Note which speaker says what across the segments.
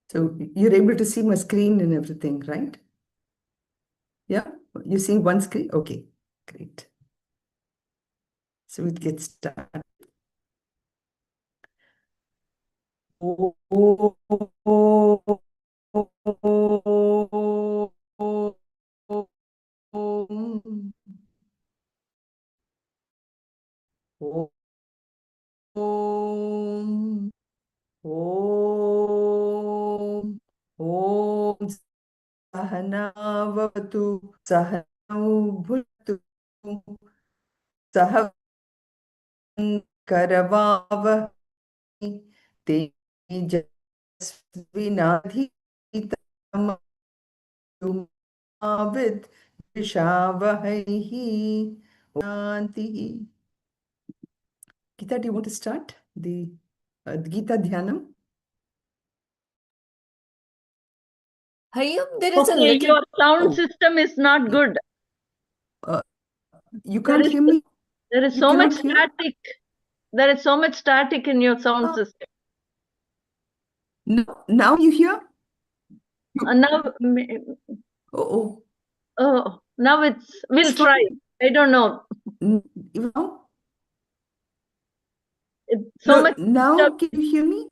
Speaker 1: So you're able to see my screen and everything, right? Yeah, you're seeing one screen? Okay, great. So it gets started. ॐ सहनावतु सहनौ भुनक्तु सह करवावहै तेजस्विनाधीतमस्तु मा विद्विषावहै शान्तिः. Gita, do you want to start the Gita Dhyanam?
Speaker 2: Hayum, there is a
Speaker 3: Okay,
Speaker 2: little.
Speaker 3: your sound system is not good.
Speaker 1: You can't hear me?
Speaker 3: There is
Speaker 1: You
Speaker 3: so much
Speaker 1: cannot hear?
Speaker 3: static. There is so much static in your sound
Speaker 1: Oh.
Speaker 3: system.
Speaker 1: No, now you hear?
Speaker 3: Now,
Speaker 1: Oh,
Speaker 3: now we'll
Speaker 1: it's
Speaker 3: try. I don't know.
Speaker 1: now?
Speaker 3: It's so
Speaker 1: No,
Speaker 3: much.
Speaker 1: now can you hear me?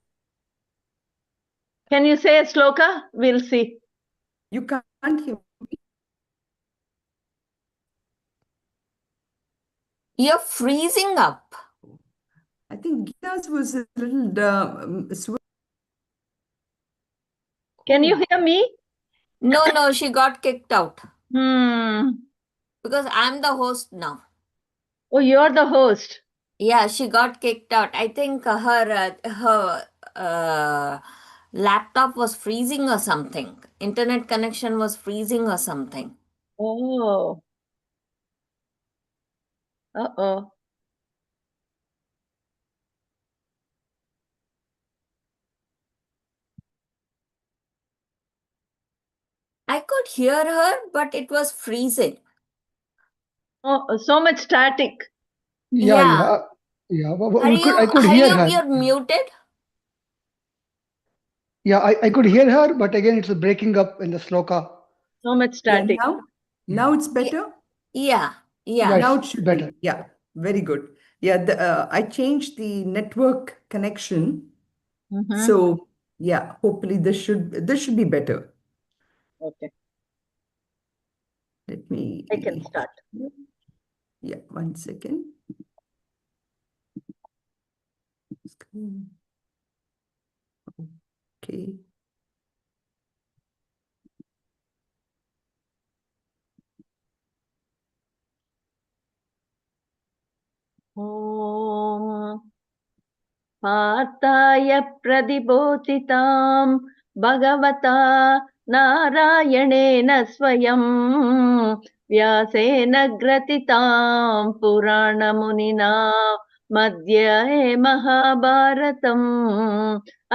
Speaker 3: Can you say a sloka? We'll see.
Speaker 1: You can't hear me.
Speaker 2: You're freezing up.
Speaker 1: I think Gita's was a little
Speaker 3: Can you hear me?
Speaker 2: No, she got kicked out.
Speaker 3: Hmm.
Speaker 2: Because I'm the host now.
Speaker 3: Oh, you're the host.
Speaker 2: Yeah, she got kicked out. I think her laptop was freezing or something. Internet connection was freezing or something.
Speaker 3: Oh. Uh-oh.
Speaker 2: I could hear her, but it was freezing.
Speaker 3: Oh, so much static.
Speaker 2: Yeah.
Speaker 4: I could hear her.
Speaker 2: You're muted?
Speaker 4: Yeah, I could hear her, but again, it's breaking up in the sloka.
Speaker 3: So much static.
Speaker 1: Yeah, now it's better?
Speaker 2: Yeah.
Speaker 1: Now it should
Speaker 4: better.
Speaker 1: be. Yeah, very good. Yeah, I changed the network connection. So yeah, hopefully this should be better.
Speaker 3: Okay.
Speaker 1: Let me.
Speaker 3: I can start.
Speaker 1: Yeah, 1 second. Okay.
Speaker 3: ॐ पार्थाय प्रतिबोधितां भगवता नारायणेन स्वयं व्यासेन ग्रथितां पुराणमुनिना मध्ये महाभारतम्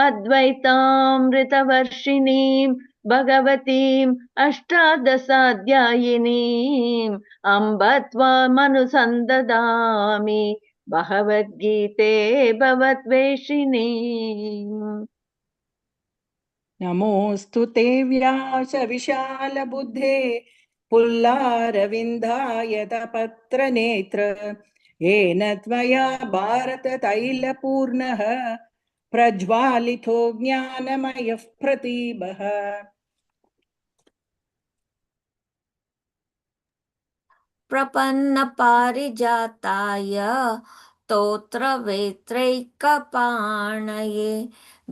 Speaker 3: अद्वैतामृतवर्षिणीं भगवतीम् अष्टादशाध्यायिनीम् अम्ब त्वामनुसन्ददामि भगवद्गीते भवद्वेषिणी
Speaker 5: नमोऽस्तु ते व्यासविशालबुद्धे पुल्लारविन्दायतपत्रनेत्र येन त्वया भारततैलपूर्णः प्रज्वालितो ज्ञानमयः प्रदीपः
Speaker 2: प्रपन्नपारिजाताय स्तोत्रवेत्रैकपाणये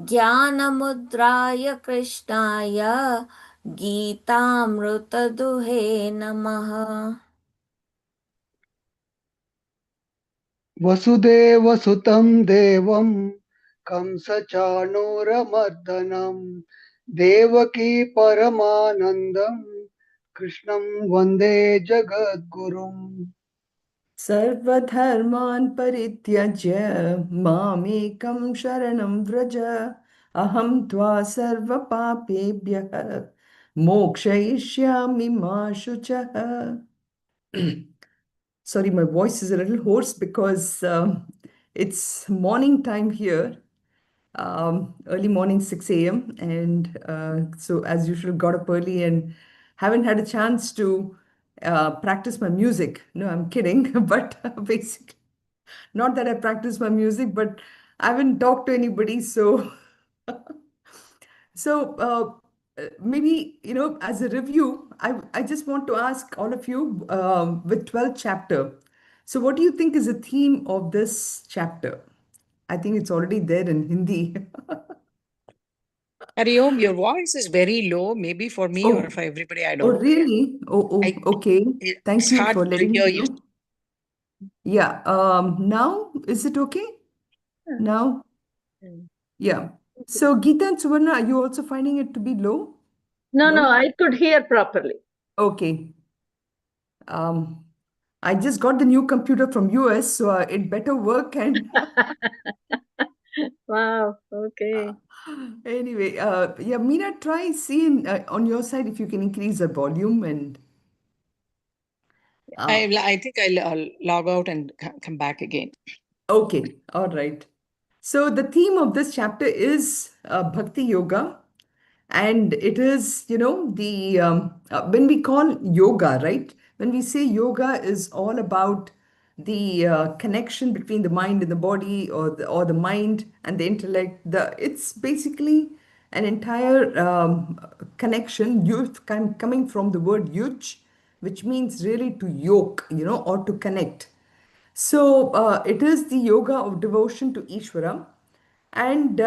Speaker 2: ज्ञानमुद्राय कृष्णाय गीतामृतदुहे नमः.
Speaker 4: वसुदेवसुतं देवं कंसचाणूरमर्दनं देवकी परमानन्दं कृष्णं वन्दे जगद्गुरुम्.
Speaker 1: सर्वधर्मान् परित्यज्य मामेकं शरणं व्रज अहं त्वा सर्वपापेभ्यः मोक्षयिष्यामि मा शुचः. Sorry, my voice is a little hoarse because it's morning time here. early morning 6 a.m. And so, as usual, got up early and haven't had a chance to practice my music. No, I'm kidding. But basically, not that I practice my music, but I haven't talked to anybody. So, maybe, as a review, I just want to ask all of you with 12th chapter. So, what do you think is the theme of this chapter? I think it's already there in Hindi.
Speaker 6: Hariom, your voice is very low, maybe for me or
Speaker 1: Oh,
Speaker 6: for everybody, I
Speaker 1: oh,
Speaker 6: don't know.
Speaker 1: really? Oh,
Speaker 6: I,
Speaker 1: okay. Thank
Speaker 6: it's
Speaker 1: you
Speaker 6: hard
Speaker 1: for
Speaker 6: to
Speaker 1: letting
Speaker 6: hear
Speaker 1: me
Speaker 6: you.
Speaker 1: know. Yeah. Now, is it okay? Now? Yeah. So, Geeta and Suvarna, are you also finding it to be low?
Speaker 3: No,
Speaker 1: No?
Speaker 3: I could hear properly.
Speaker 1: Okay. I just got the new computer from US, so it better work. And
Speaker 3: Wow, okay.
Speaker 1: anyway, yeah, Meena, try seeing on your side if you can increase the volume and
Speaker 6: I think I'll log out and come back again.
Speaker 1: okay, all right. So the theme of this chapter is Bhakti Yoga, and it is, the when we call yoga, right? When we say yoga is all about the connection between the mind and the body, or the mind and the intellect. It's basically an entire connection. Youth coming from the word yuj, which means really to yoke, or to connect. So it is the yoga of devotion to Ishvara. And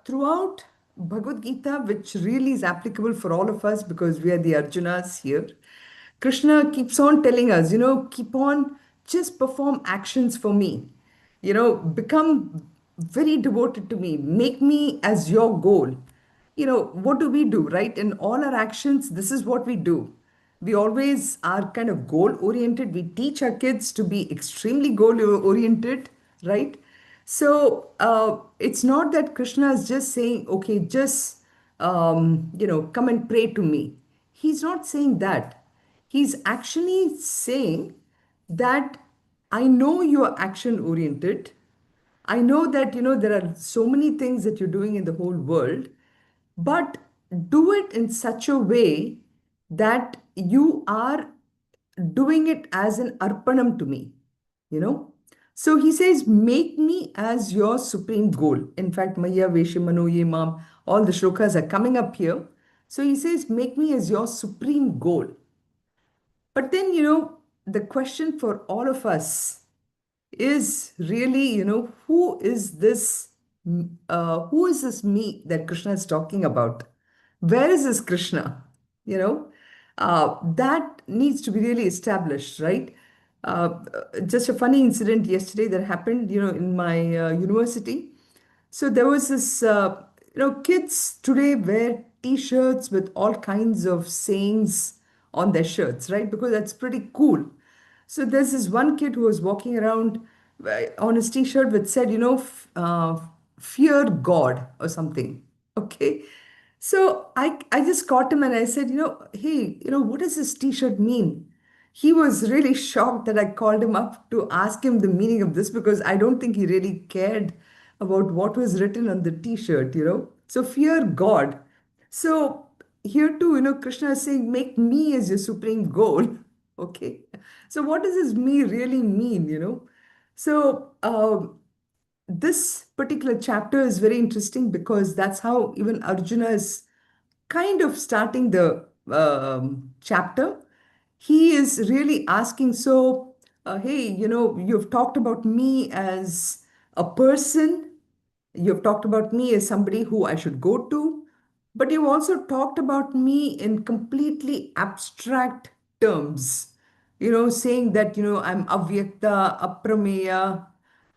Speaker 1: throughout Bhagavad Gita, which really is applicable for all of us because we are the Arjunas here, Krishna keeps on telling us, keep on, just perform actions for me. Become very devoted to me. Make me as your goal. What do we do, right? In all our actions, this is what we do. We always are kind of goal oriented. We teach our kids to be extremely goal oriented, right? So it's not that Krishna is just saying, okay, just, come and pray to me. He's not saying that. He's actually saying that I know you're action oriented. I know that there are so many things that you're doing in the whole world, but do it in such a way that you are doing it as an arpanam to me, you know. So he says, make me as your supreme goal. In fact, Maya Veshimano Ye Mam, all the shlokas are coming up here. So he says, make me as your supreme goal. But then, the question for all of us is really, who is this me that Krishna is talking about? Where is this Krishna? That needs to be really established, right? Just a funny incident yesterday that happened, in my university. So there was this, kids today wear t-shirts with all kinds of sayings on their shirts, right? Because that's pretty cool. So there's this one kid who was walking around on his t-shirt which said, fear God or something. Okay. So I just caught him and I said, hey, what does this t-shirt mean? He was really shocked that I called him up to ask him the meaning of this because I don't think he really cared about what was written on the t-shirt. So fear God. So here too, Krishna is saying, make me as your supreme goal. Okay. So what does this me really mean? So this particular chapter is very interesting because that's how even Arjuna is kind of starting the chapter. He is really asking, so, hey, you've talked about me as a person, you've talked about me as somebody who I should go to, but you've also talked about me in completely abstract terms, saying that, I'm avyakta, aprameya,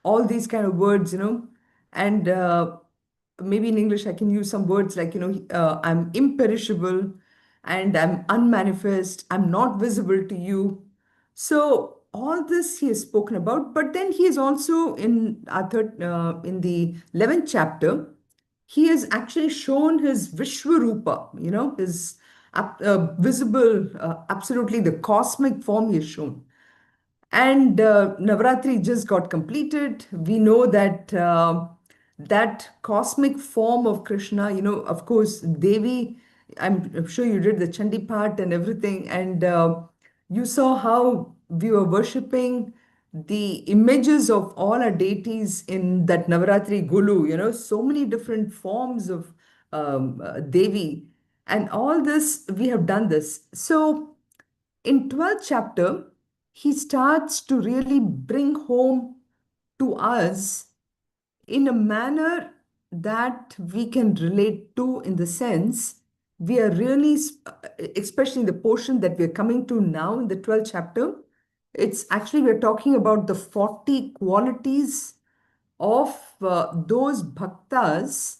Speaker 1: all these kind of words, and maybe in English I can use some words like, I'm imperishable and I'm unmanifest, I'm not visible to you. So all this he has spoken about, but then he is also in in the 11th chapter, he has actually shown his Vishwarupa, his visible, absolutely the cosmic form he has shown. And Navratri just got completed. We know that that cosmic form of Krishna, of course, Devi, I'm sure you did the Chandi part and everything, and you saw how we were worshipping the images of all our deities in that Navaratri Gulu, so many different forms of Devi. And all this, we have done this. So in 12th chapter, he starts to really bring home to us in a manner that we can relate to, in the sense we are really, especially the portion that we are coming to now in the 12th chapter, it's actually we're talking about the 40 qualities of those bhaktas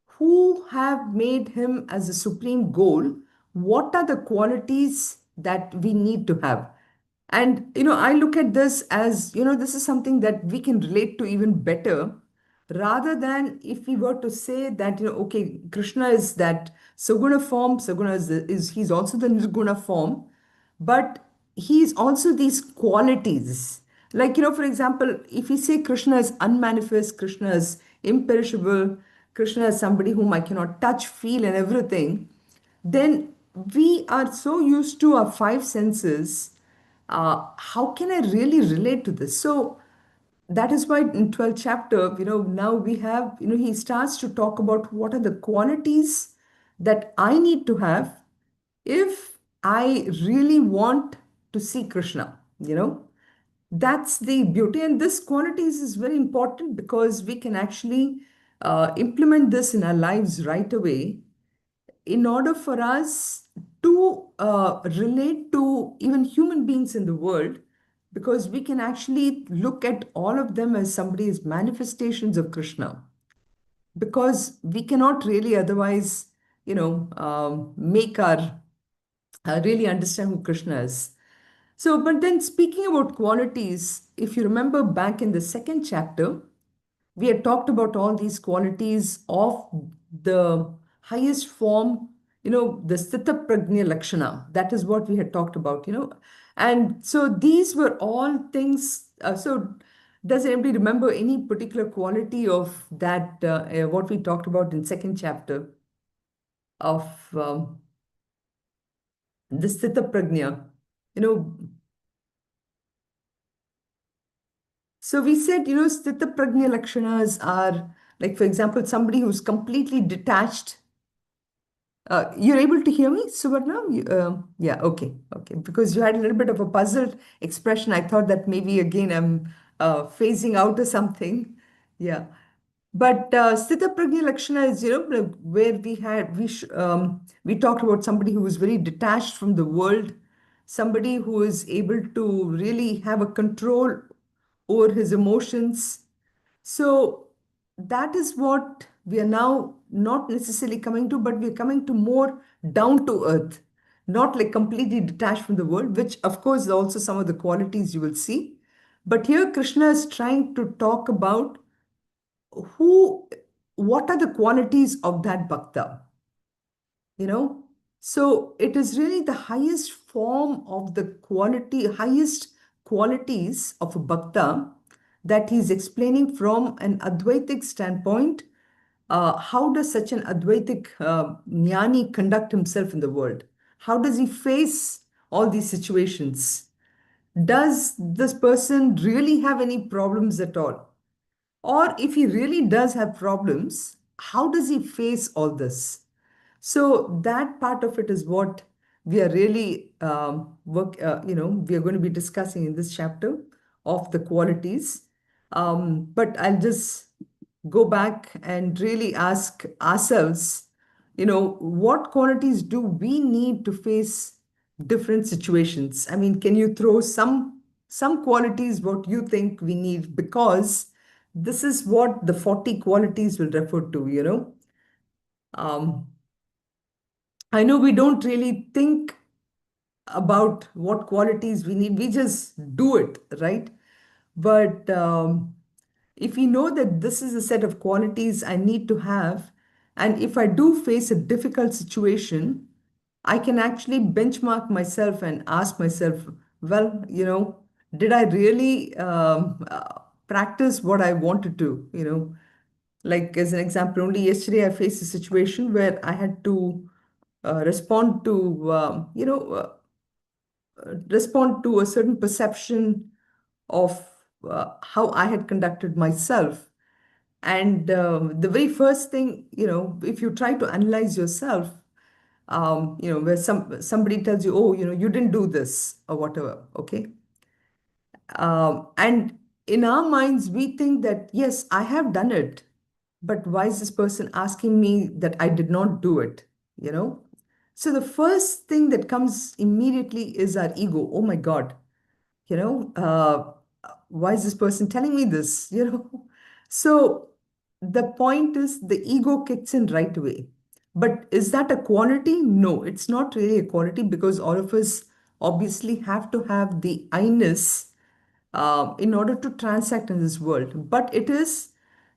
Speaker 1: who have made him as a supreme goal. What are the qualities that we need to have? And, I look at this as, this is something that we can relate to even better, rather than if we were to say that, okay, Krishna is that Saguna form, Saguna he's also the Nirguna form, but he's also these qualities. Like, for example, if we say Krishna is unmanifest, Krishna is imperishable, Krishna is somebody whom I cannot touch, feel, and everything, then we are so used to our five senses. How can I really relate to this? So that is why in 12th chapter, now we have, he starts to talk about what are the qualities that I need to have if I really want to see Krishna, that's the beauty. And this qualities is very important because we can actually implement this in our lives right away in order for us to relate to even human beings in the world, because we can actually look at all of them as somebody's manifestations of Krishna, because we cannot really otherwise, make our really understand who Krishna is. So, but then speaking about qualities, if you remember back in the second chapter, we had talked about all these qualities of the highest form, the Sthita Prajna Lakshana. That is what we had talked about. And so these were all things. So, does anybody remember any particular quality of that, what we talked about in second chapter of the Sthita Prajna? You know, So we said, Sthita Prajna Lakshanas are, like, for example, somebody who's completely detached. You're able to hear me, Suvarna? Yeah, okay, okay. Because you had a little bit of a puzzled expression. I thought that maybe again I'm phasing out or something. Yeah. But Sthita Prajna Lakshana is, like, where we talked about somebody who is very detached from the world, somebody who is able to really have a control over his emotions. So that is what we are now not necessarily coming to, but we're coming to more down to earth, not like completely detached from the world, which of course is also some of the qualities you will see. But here Krishna is trying to talk about who, what are the qualities of that bhakta, you know? So it is really the highest form of the highest qualities of a bhakta that he's explaining from an Advaitic standpoint. How does such an Advaitic jnani conduct himself in the world? How does he face all these situations? Does this person really have any problems at all? Or if he really does have problems, how does he face all this? So that part of it is what we are really we are going to be discussing in this chapter of the qualities. But I'll just go back and really ask ourselves, what qualities do we need to face different situations? I mean, can you throw some qualities what you think we need? Because this is what the 40 qualities will refer to. Um, I know we don't really think about what qualities we need. We just do it, right? But if we know that this is a set of qualities I need to have, and if I do face a difficult situation, I can actually benchmark myself and ask myself, well, did I really practice what I wanted to? Like, as an example, only yesterday I faced a situation where I had to respond to, respond to a certain perception of how I had conducted myself. And the very first thing, if you try to analyze yourself, where somebody tells you, oh, you didn't do this or whatever, okay? And in our minds, we think that, yes, I have done it, but why is this person asking me that I did not do it? You know? So the first thing that comes immediately is our ego. Oh my God, you know, why is this person telling me this? So the point is the ego kicks in right away. But is that a quality? No, it's not really a quality, because all of us obviously have to have the I-ness in order to transact in this world. But it is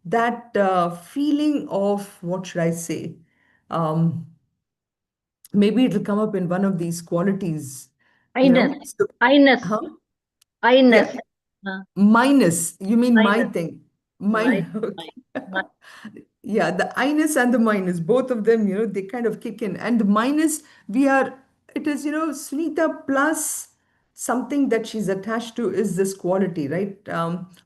Speaker 1: that feeling of, what should I say? Um, Maybe it'll come up in one of these qualities,
Speaker 3: Ines,
Speaker 1: So,
Speaker 3: Ines,
Speaker 1: huh?
Speaker 3: Ines.
Speaker 1: Yeah, minus. You mean my
Speaker 3: Minus,
Speaker 1: thing?
Speaker 3: my,
Speaker 1: Mine.
Speaker 3: my.
Speaker 1: Yeah, the I-ness and the minus, both of them, they kind of kick in. And the minus, it is, Sunita plus something that she's attached to is this quality, right?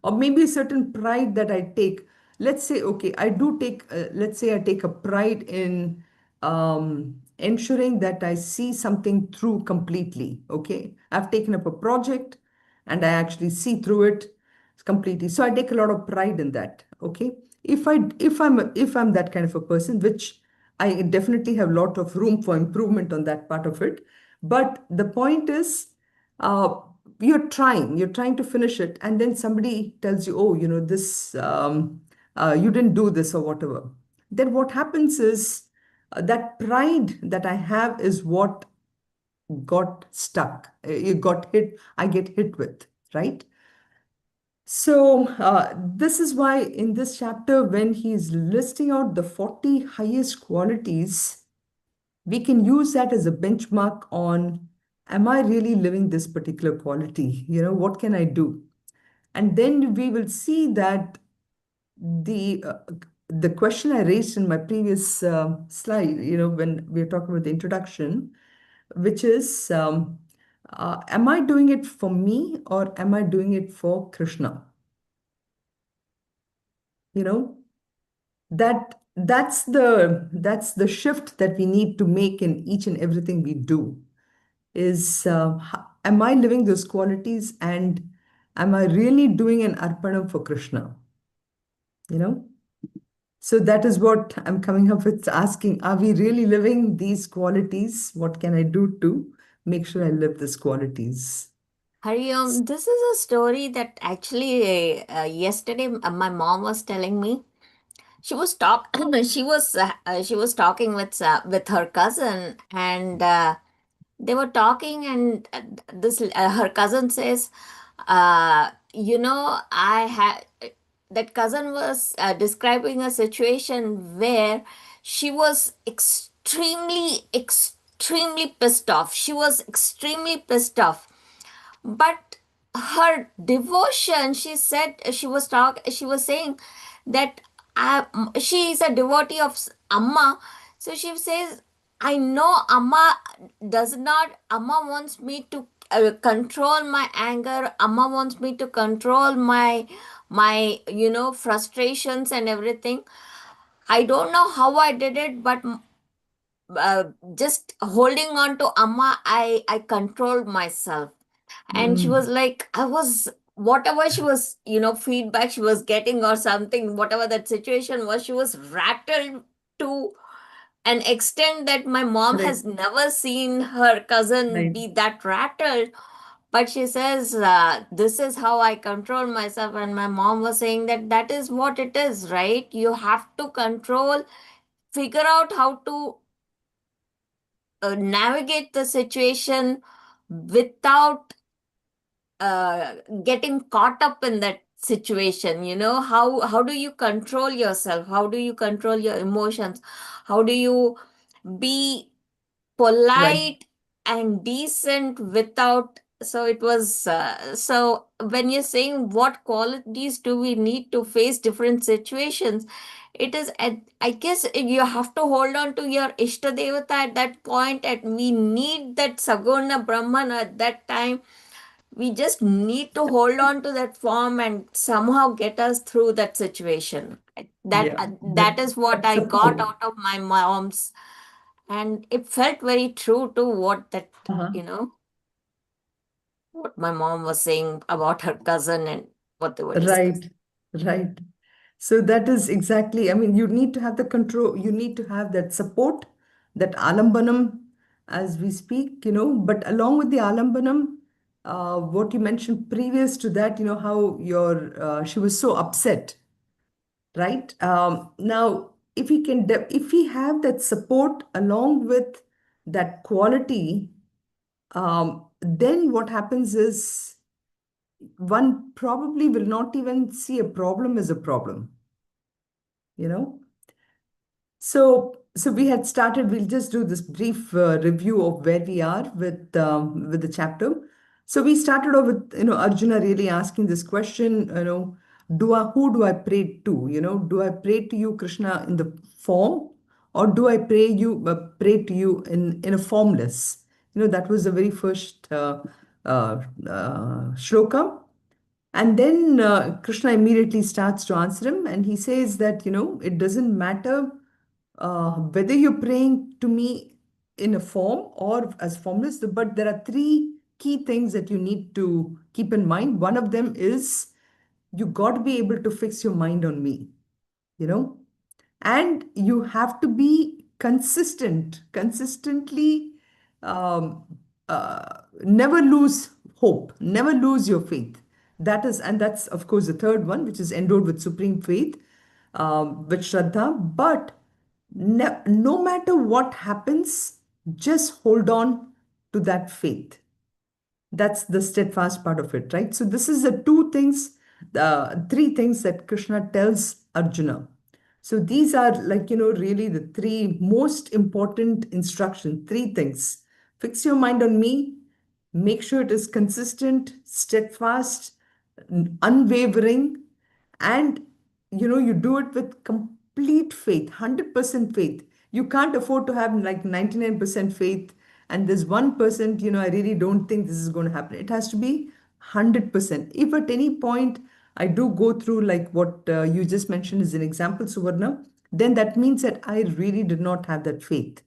Speaker 1: Or maybe a certain pride that I take. Let's say, okay, I do take, let's say I take a pride in ensuring that I see something through completely, okay? I've taken up a project and I actually see through it completely. So I take a lot of pride in that, okay? If I'm that kind of a person, which I definitely have a lot of room for improvement on that part of it. But the point is, uh, you're trying to finish it, and then somebody tells you, oh, this, you didn't do this or whatever. Then what happens is that pride that I have is what got stuck. It got hit. I get hit with, right? So, this is why in this chapter, when he's listing out the 40 highest qualities, we can use that as a benchmark on, am I really living this particular quality? What can I do? And then we will see that the uh, the question I raised in my previous slide, when we were talking about the introduction, which is, am I doing it for me or am I doing it for Krishna? You know, that's the shift that we need to make in each and everything we do, is am I living those qualities, and am I really doing an arpanam for Krishna? you know so that is what I'm coming up with, asking, are we really living these qualities? What can I do to make sure I live these qualities?
Speaker 2: Hariom, this is a story that actually yesterday my mom was telling me. She was talk she was talking with her cousin, and they were talking, and this her cousin says, I had that cousin was describing a situation where she was extremely pissed off. She was extremely pissed off, but her devotion, she said, she was saying that she is a devotee of Amma. So she says, I know Amma does not, Amma wants me to control my anger. Amma wants me to control my frustrations and everything. I don't know how I did it, but uh, just holding on to Amma, I controlled myself. And she was
Speaker 1: Mm,
Speaker 2: like, I was, whatever she was, feedback she was getting or something, whatever that situation was, she was rattled to an extent that my mom has
Speaker 1: correct.
Speaker 2: never seen her cousin
Speaker 1: Right.
Speaker 2: be that rattled. But she says, this is how I control myself. And my mom was saying that that is what it is, right? You have to control, figure out how to navigate the situation without getting caught up in that situation. How do you control yourself? How do you control your emotions? How do you be
Speaker 1: Right.
Speaker 2: polite and decent without, so it was so when you're saying what qualities do we need to face different situations, it is at, I guess you have to hold on to your Ishta Devata at that point, and we need that Saguna Brahman at that time. We just need to hold on to that form and somehow get us through that situation.
Speaker 1: Yeah,
Speaker 2: That is what
Speaker 1: that
Speaker 2: I got
Speaker 1: support.
Speaker 2: out of my mom's, and it felt very true to what that,
Speaker 1: Uh-huh.
Speaker 2: you know, what my mom was saying about her cousin and what they were discussing.
Speaker 1: Right, right. So that is exactly, I mean, you need to have the control, you need to have that support, that alambanam as we speak, but along with the alambanam, what you mentioned previous to that, how she was so upset, right? Now, if we can, if we have that support along with that quality, then what happens is one probably will not even see a problem as a problem, you know? So we had started. We'll just do this brief review of where we are with the chapter. So we started off with Arjuna really asking this question. Who do I pray to? Do I pray to you, Krishna, in the form, or do I pray to you in a formless? That was the very first shloka. And then Krishna immediately starts to answer him, and he says that, it doesn't matter whether you're praying to me in a form or as formless, but there are three key things that you need to keep in mind. One of them is you got to be able to fix your mind on me, you know, and you have to be consistently, um, never lose hope, never lose your faith. And that's of course the third one, which is endowed with supreme faith, with Shraddha. But no matter what happens, just hold on to that faith. That's the steadfast part of it, right? So this is the three things that Krishna tells Arjuna. So these are like, really the three most important instructions, three things. Fix your mind on me, make sure it is consistent, steadfast, unwavering, and you do it with complete faith, 100% faith. You can't afford to have like 99% faith and there's 1%, I really don't think this is going to happen. It has to be 100%. If at any point I do go through like what you just mentioned as an example, Suvarna, then that means that I really did not have that faith,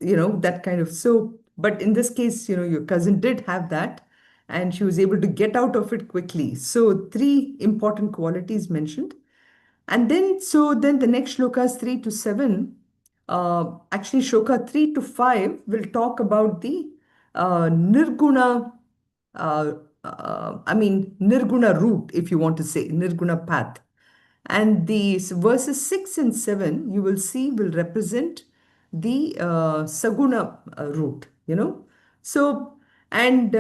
Speaker 1: that kind of. So but in this case, your cousin did have that, and she was able to get out of it quickly. So three important qualities mentioned. And then the next shlokas 3 to 7, actually shloka 3 to 5 will talk about the nirguna, uh, nirguna route, if you want to say, nirguna path. And these verses 6 and 7, you will see, will represent the Saguna route, So, and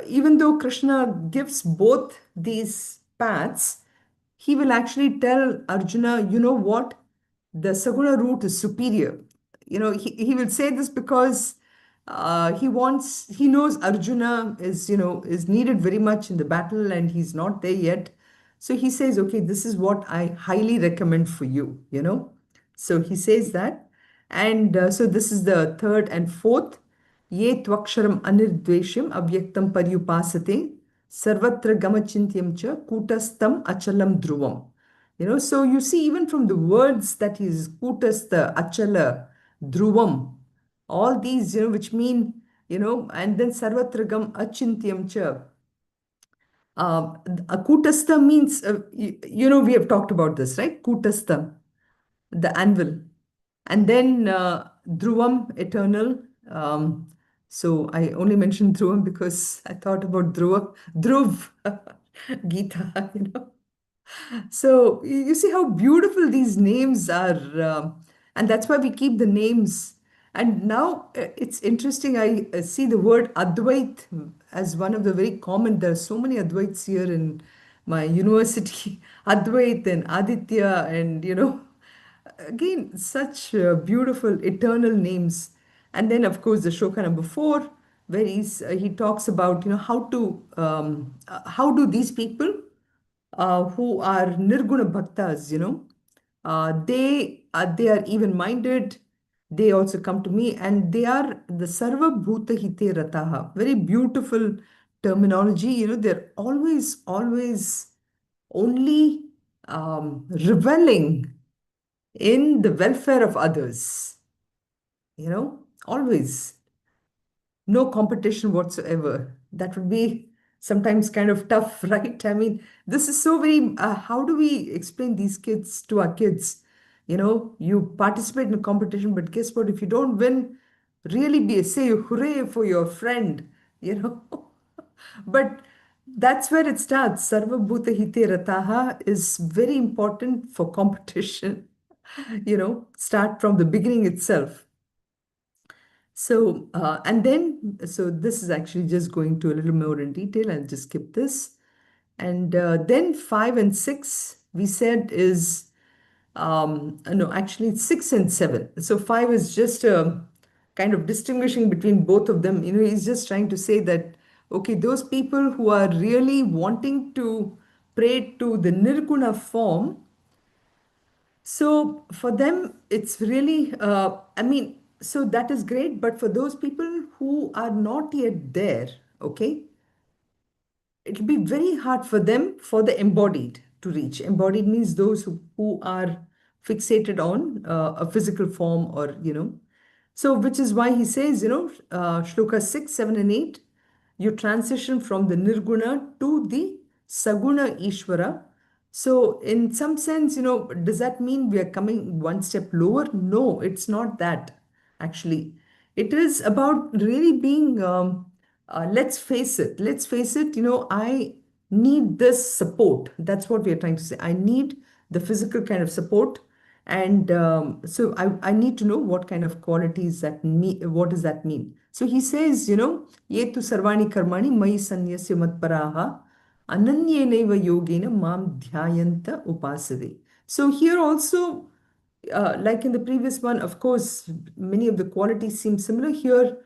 Speaker 1: even though Krishna gives both these paths, he will actually tell Arjuna, you know what? The Saguna route is superior. He will say this because he knows Arjuna is needed very much in the battle and he's not there yet. So he says, okay, this is what I highly recommend for you. So he says that. And so this is the third and fourth. Ye tvaksharam anirdveshyam avyaktam paryupasate sarvatra gamachintyam cha kutastam achalam dhruvam. So you see, even from the words that is kutastha, achala, dhruvam, all these, which mean, and then sarvatragam achintyam cha. Kutastha means, we have talked about this, right? Kutastha, the anvil. And then Dhruvam, eternal. So I only mentioned Dhruvam because I thought about Dhruv, Gita, So you see how beautiful these names are, and that's why we keep the names. And now it's interesting. I see the word Advait as one of the very common. There are so many Advaits here in my university. Advait and Aditya, and again such beautiful eternal names. And then of course the shloka number 4, where he talks about how do these people who are nirguna bhaktas, They are even-minded. They also come to me, and they are the Sarva Bhuta Hite Rataha. Very beautiful terminology. They're always only reveling in the welfare of others. Always no competition whatsoever. That would be sometimes kind of tough, right? I mean, this is so very, how do we explain these kids to our kids? You participate in a competition, but guess what? If you don't win, really say hooray for your friend, you know. But that's where it starts. Sarva Bhuta Hite Rataha is very important for competition. Start from the beginning itself. So, so this is actually just going to a little more in detail. I'll just skip this. And then 5 and 6, we said is, no, actually it's 6 and 7. So 5 is just kind of distinguishing between both of them. He's just trying to say that, okay, those people who are really wanting to pray to the Nirguna form, so for them, it's really, so that is great. But for those people who are not yet there, okay, it'll be very hard for them for the embodied to reach. Embodied means those who are fixated on a physical form or. So which is why he says, Shloka 6, 7, and 8, you transition from the Nirguna to the Saguna Ishvara. So in some sense, does that mean we are coming one step lower? No, it's not that actually. It is about really being, let's face it, I need this support. That's what we are trying to say. I need the physical kind of support. And so I need to know what kind of qualities what does that mean? So he says, Yetu sarvani karmani mai sanyasya matparaha ananyeneva yogena mam dhyayanta upasade. So here also, like in the previous one, of course, many of the qualities seem similar. Here,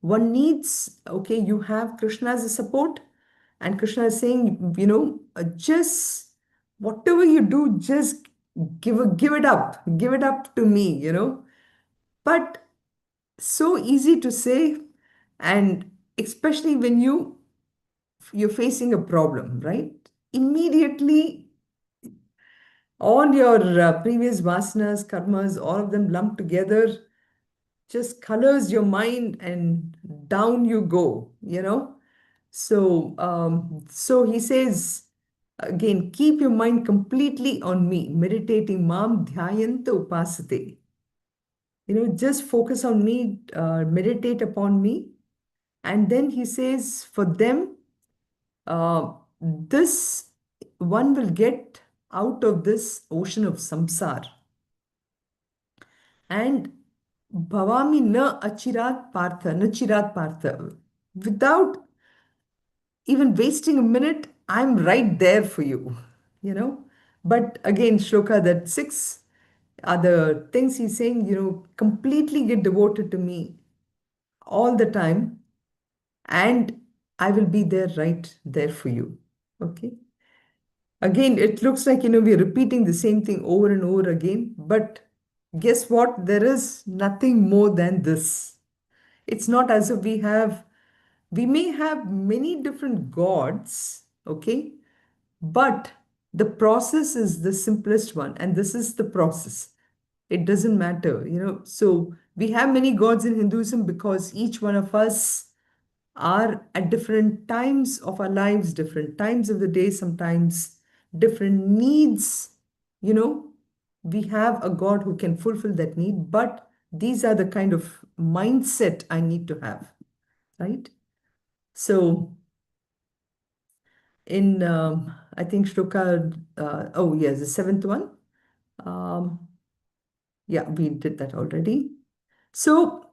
Speaker 1: one needs, okay, you have Krishna as a support, and Krishna is saying, just whatever you do, just give it up to me. But so easy to say, and especially when you're facing a problem, right? Immediately all your previous vasanas, karmas, all of them lumped together just colors your mind and down you go. So he says, again, keep your mind completely on me, meditating mam dhyayanta upasate. Just focus on me, meditate upon me. And then he says, for them, this one will get out of this ocean of samsar. And bhavami na achirat partha, na chirat partha. Without even wasting a minute, I'm right there for you. But again, Shloka, that 6 are the things he's saying, completely get devoted to me all the time, and I will be there right there for you. Okay. Again, it looks like, we're repeating the same thing over and over again, but guess what? There is nothing more than this. It's not as if we may have many different gods, okay? But the process is the simplest one, and this is the process. It doesn't matter. So we have many gods in Hinduism because each one of us are at different times of our lives, different times of the day, sometimes different needs. We have a God who can fulfill that need, but these are the kind of mindset I need to have, right? So in, I think Shloka, oh yes, the 7th one. Yeah, we did that already. So,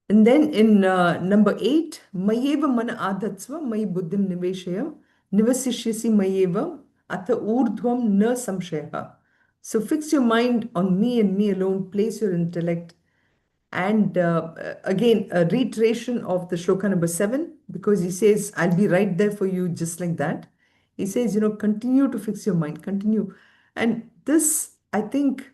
Speaker 1: and then in number 8, Mayeva mana adhatsva, Mayi buddhim niveshaya, nivasishyasi Mayeva, atha urdhvam na samshaya. So fix your mind on me and me alone, place your intellect. And again, a reiteration of the shloka number 7, because he says, I'll be right there for you, just like that. He says, continue to fix your mind, continue. And this, I think,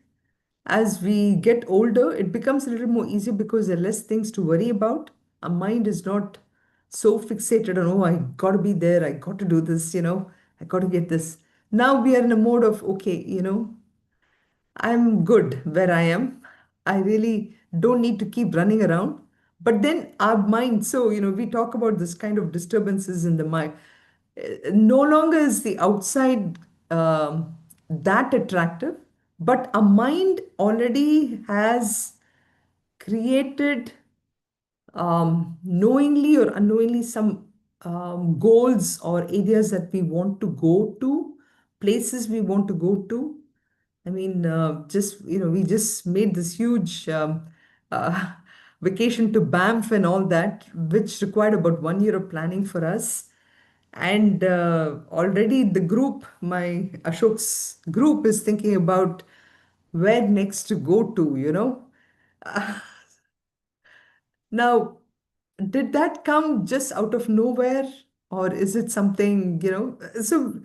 Speaker 1: As we get older, it becomes a little more easier because there are less things to worry about. Our mind is not so fixated on, oh, I got to be there, I got to do this, I got to get this. Now we are in a mode of, okay, I'm good where I am. I really don't need to keep running around. But then our mind, so, we talk about this kind of disturbances in the mind. No longer is the outside that attractive, but our mind already has created, knowingly or unknowingly, some goals or areas that we want to go to, places we want to go to. I mean, we just made this huge uh, vacation to Banff and all that, which required about 1 year of planning for us. And already the group, my Ashok's group, is thinking about where. To go to. Now, did that come just out of nowhere, or is it something? So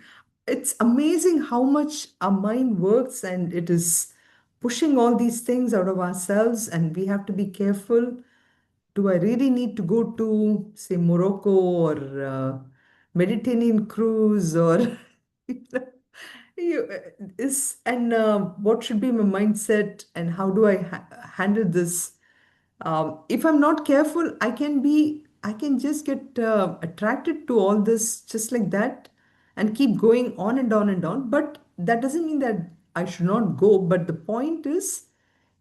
Speaker 1: it's amazing how much our mind works, and it is pushing all these things out of ourselves, and we have to be careful. Do I really need to go to, say, Morocco or Mediterranean cruise, or you know, is and what should be my mindset, and how do I handle this? If I'm not careful, I can just get attracted to all this just like that, and keep going on and on and on. But that doesn't mean that I should not go. But the point is,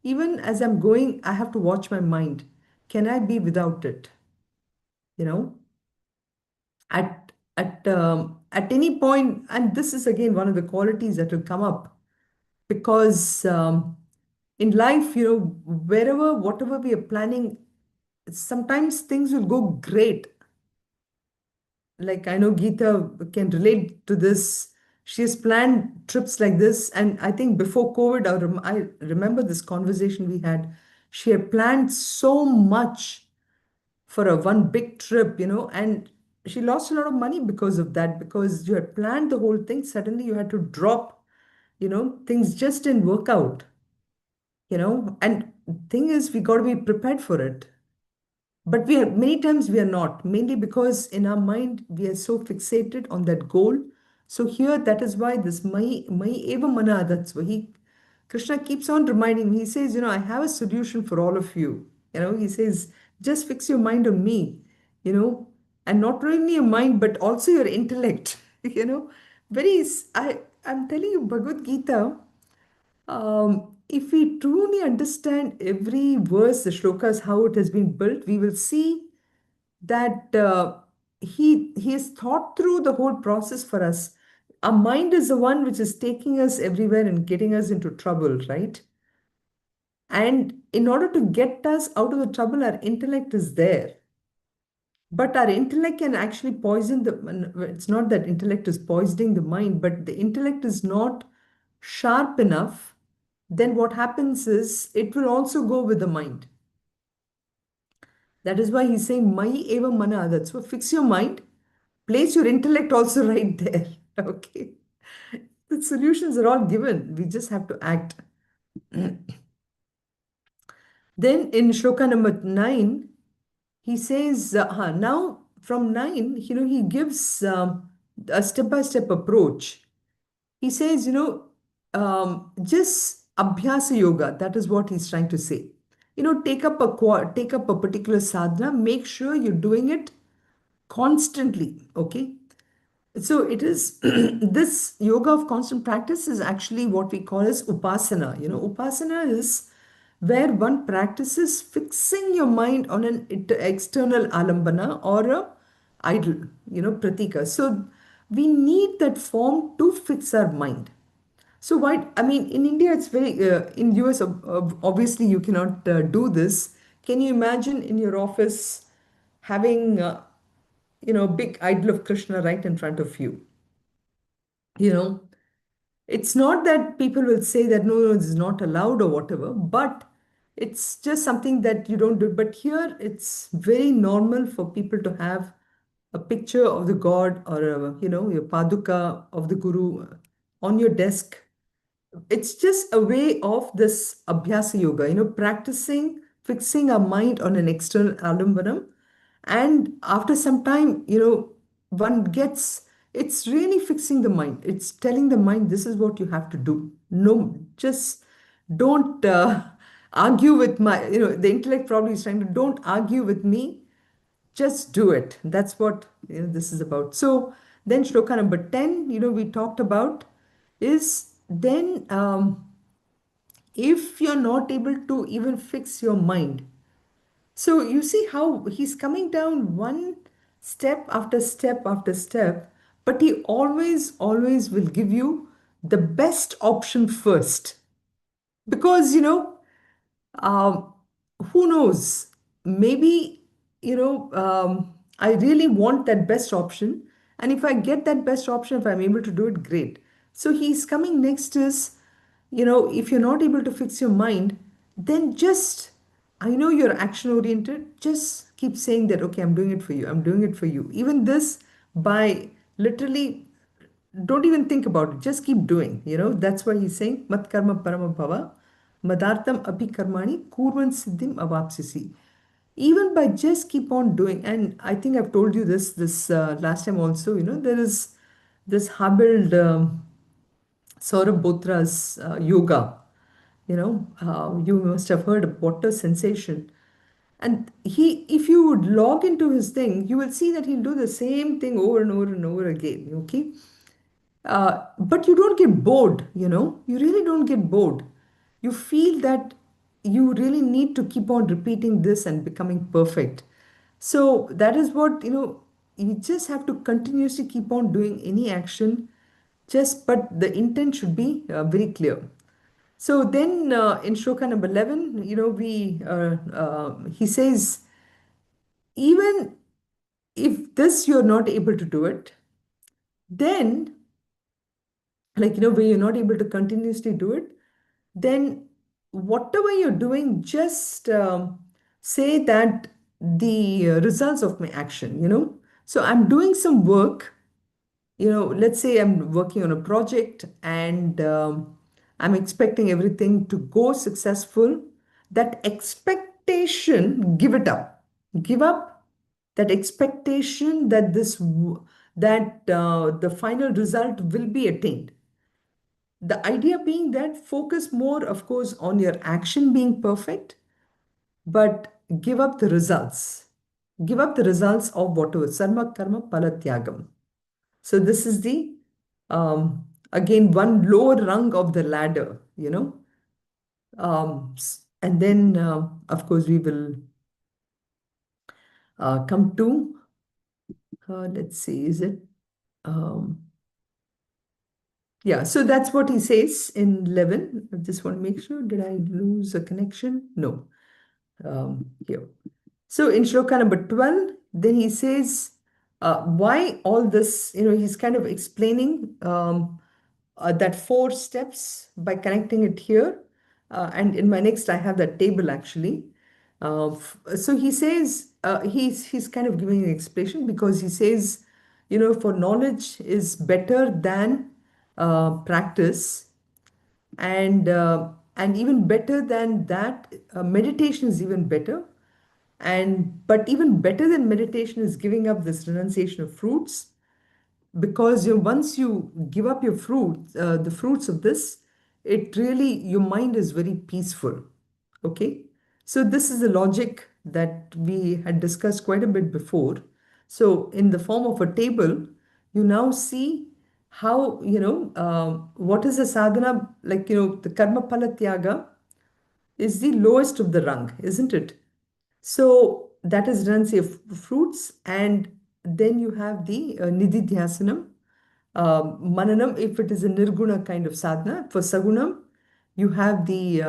Speaker 1: even as I'm going, I have to watch my mind. Can I be without it? You know, at any point, and this is again one of the qualities that will come up, because in life, wherever, whatever we are planning, sometimes things will go great. Like, I know Geeta can relate to this. She has planned trips like this. And I think before COVID, I remember this conversation we had. She had planned so much for a one big trip, and she lost a lot of money because of that, because you had planned the whole thing. Suddenly you had to drop, things just didn't work out, and thing is, we got to be prepared for it. But many times we are not, mainly because in our mind we are so fixated on that goal. So here, that is why this mai eva mana, that's why Krishna keeps on reminding me. He says, I have a solution for all of you. He says, just fix your mind on me, you know, and not only your mind, but also your intellect. I'm telling you, Bhagavad Gita, if we truly understand every verse, the shlokas, how it has been built, we will see that he has thought through the whole process for us. Our mind is the one which is taking us everywhere and getting us into trouble, right? And in order to get us out of the trouble, our intellect is there. But our intellect can actually poison it's not that intellect is poisoning the mind, but the intellect is not sharp enough. Then what happens is it will also go with the mind. That is why he's saying, Mai eva mana. That's why fix your mind, place your intellect also right there. Okay. The solutions are all given. We just have to act. Then in shloka number 9, he says, now from 9, he gives a step-by-step approach. He says, just abhyasa yoga. That is what he's trying to say. Take up a particular sadhana. Make sure you're doing it constantly. Okay. So it is this yoga of constant practice is actually what we call as upasana. Upasana is where one practices fixing your mind on an external alambana or a idol, pratika. So we need that form to fix our mind. So why? I mean, in India, it's very. In US, obviously, you cannot do this. Can you imagine in your office having, a big idol of Krishna right in front of you? You know, it's not that people will say that no, no, this is not allowed or whatever, but it's just something that you don't do. But here, it's very normal for people to have a picture of the God, or your paduka of the Guru on your desk. it's just a way of this abhyasa yoga, practicing fixing our mind on an external alambanam. And after some time, one gets, it's really fixing the mind. It's telling the mind, this is what you have to do. No, just don't argue with the intellect probably is trying to, don't argue with me, just do it. That's what this is about. So then shloka number 10, we talked about is then if you're not able to even fix your mind. So you see how he's coming down one step after step after step, but he always, always will give you the best option first. Because, um, who knows? Maybe, I really want that best option. And if I get that best option, if I'm able to do it, great. So he's coming next is, if you're not able to fix your mind, then just, I know you're action oriented, just keep saying that, okay, I'm doing it for you. I'm doing it for you. Even this by literally don't even think about it. Just keep doing. That's why he's saying, Mat karma parama bhava, madartam api karmani, kurvan siddhim avapsisi. Even by just keep on doing, and I think I've told you this last time also, there is this Habild Saurabh Botra's yoga. You must have heard of water sensation. And if you would log into his thing, you will see that he'll do the same thing over and over and over again. Okay. But you don't get bored, you really don't get bored. You feel that you really need to keep on repeating this and becoming perfect. So that is what, you just have to continuously keep on doing any action, but the intent should be very clear. So then in shloka number 11, he says, even if this you're not able to do it, then when you're not able to continuously do it, then whatever you're doing, just say that the results of my action, so I'm doing some work, let's say I'm working on a project and I'm expecting everything to go successful. That expectation, give it up. Give up that expectation that the final result will be attained. The idea being that focus more, of course, on your action being perfect, but give up the results. Give up the results of whatever. Sarma karma palatyagam. So this is the, again, one lower rung of the ladder, and then, of course, we will come to, let's see, is it? Yeah, so that's what he says in 11. I just want to make sure, did I lose a connection? No. Here. So in shloka number 12, then he says, why all this, he's kind of explaining that 4 steps by connecting it here. And in my next, I have that table actually. So he says, he's kind of giving an explanation because he says, for knowledge is better than practice, and even better than that, meditation is even better. But even better than meditation is giving up this renunciation of fruits, because once you give up your the fruits of this, it really, your mind is very peaceful. Okay. So this is the logic that we had discussed quite a bit before. So in the form of a table, you now see how, what is a sadhana, the karma pala tyaga is the lowest of the rung, isn't it? So that is renunciation of fruits. And then you have the nididhyasanam, mananam, if it is a nirguna kind of sadhana. For sagunam, you have the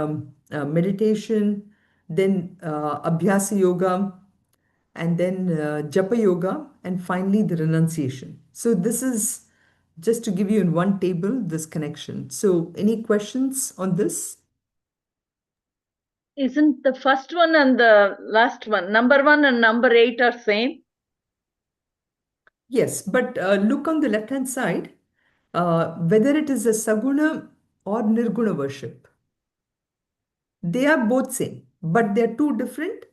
Speaker 1: meditation, then abhyasa yoga, and then japa yoga, and finally the renunciation. So this is just to give you in one table this connection. So any questions on this?
Speaker 3: Isn't the first one and the last one, number 1 and number 8 are same?
Speaker 1: Yes, but look on the left-hand side, whether it is a saguna or nirguna worship. They are both same, but they're two different.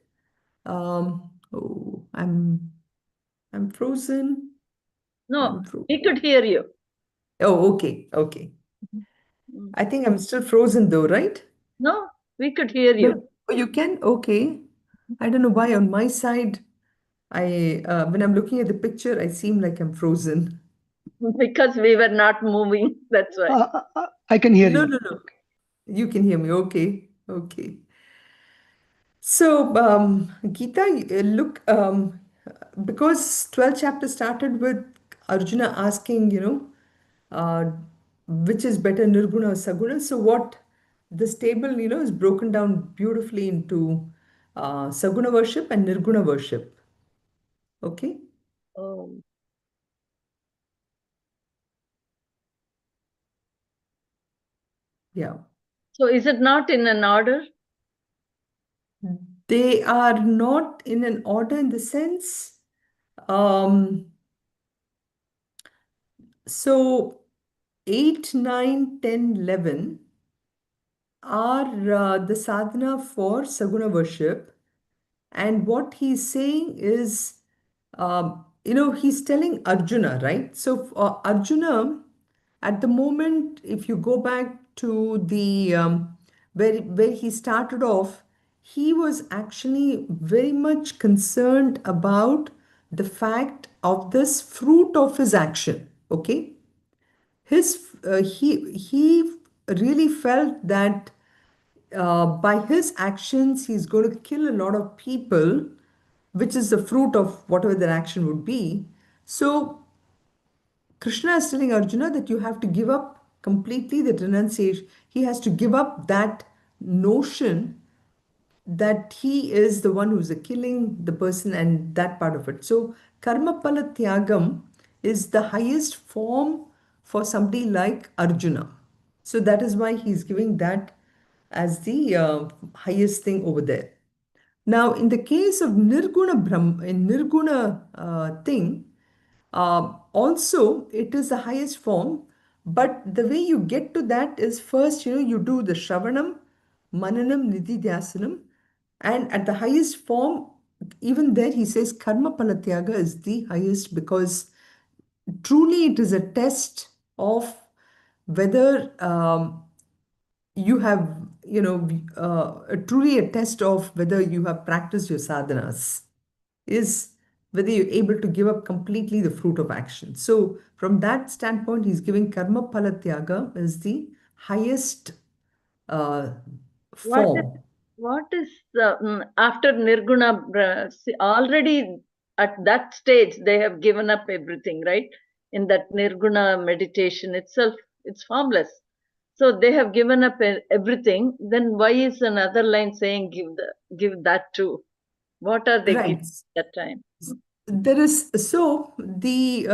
Speaker 1: Oh, I'm frozen.
Speaker 3: No,
Speaker 1: I'm frozen.
Speaker 3: we could hear you.
Speaker 1: Oh, okay, okay. I think I'm still frozen though, right?
Speaker 3: No, we could hear
Speaker 1: No,
Speaker 3: you.
Speaker 1: oh, you can? Okay. I don't know why on my side, when I'm looking at the picture, I seem like I'm frozen.
Speaker 3: Because we were not moving. That's why.
Speaker 4: I can hear
Speaker 1: No,
Speaker 4: you.
Speaker 1: no, no. You can hear me. Okay, okay. So, Geeta, look, because 12th chapter started with Arjuna asking, which is better, Nirguna or Saguna. So, what this table, is broken down beautifully into Saguna worship and Nirguna worship. Okay?
Speaker 3: Oh.
Speaker 1: Yeah.
Speaker 3: So is it not in an order?
Speaker 1: They are not in an order in the sense, um, so 8, 9, 10, 11 are the sadhana for Saguna worship. And what he's saying is, he's telling Arjuna, right? So Arjuna, at the moment, if you go back to the where he started off, he was actually very much concerned about the fact of this fruit of his action. Okay, he really felt that by his actions he's going to kill a lot of people, which is the fruit of whatever that action would be. So Krishna is telling Arjuna that you have to give up completely the renunciation. He has to give up that notion that he is the one who's killing the person and that part of it. So karma pala tyagam is the highest form for somebody like Arjuna. So that is why he's giving that as the highest thing over there. Now, in the case of Nirguna Brahm, in Nirguna thing, also it is the highest form, but the way you get to that is first, you do the Shravanam, Mananam, Nididhyasanam, and at the highest form, even there he says Karma Palatyaga is the highest because truly it is a test of whether you have, truly a test of whether you have practiced your sadhanas, is whether you're able to give up completely the fruit of action. So, from that standpoint, he's giving karma palatyaga as the highest uh,
Speaker 3: What is
Speaker 1: form.
Speaker 3: after Nirguna? Already at that stage, they have given up everything, right? In that Nirguna meditation itself, it's formless. So they have given up everything. Then why is another line saying give that too? What are they
Speaker 1: Right.
Speaker 3: giving at that time?
Speaker 1: There is so the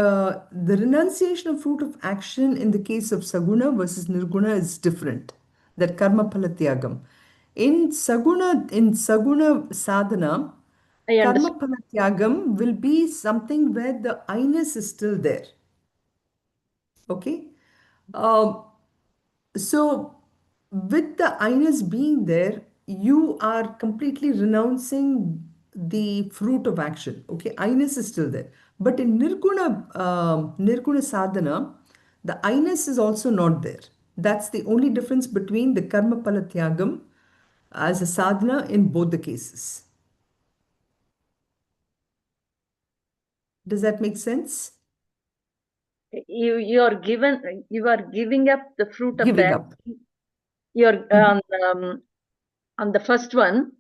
Speaker 1: renunciation of fruit of action in the case of Saguna versus Nirguna is different. That karma palatyagam. In Saguna sadhana,
Speaker 3: I
Speaker 1: karma
Speaker 3: understand.
Speaker 1: palatyagam will be something where the I-ness is still there. Okay. Um, so, with the I-ness being there, you are completely renouncing the fruit of action. Okay, I-ness is still there. But in Nirguna sadhana, the I-ness is also not there. That's the only difference between the karma palatyagam as a sadhana in both the cases. Does that make sense?
Speaker 3: You are giving up the fruit of
Speaker 1: Giving
Speaker 3: the
Speaker 1: up.
Speaker 3: action. You're
Speaker 1: Mhm.
Speaker 3: on the first one.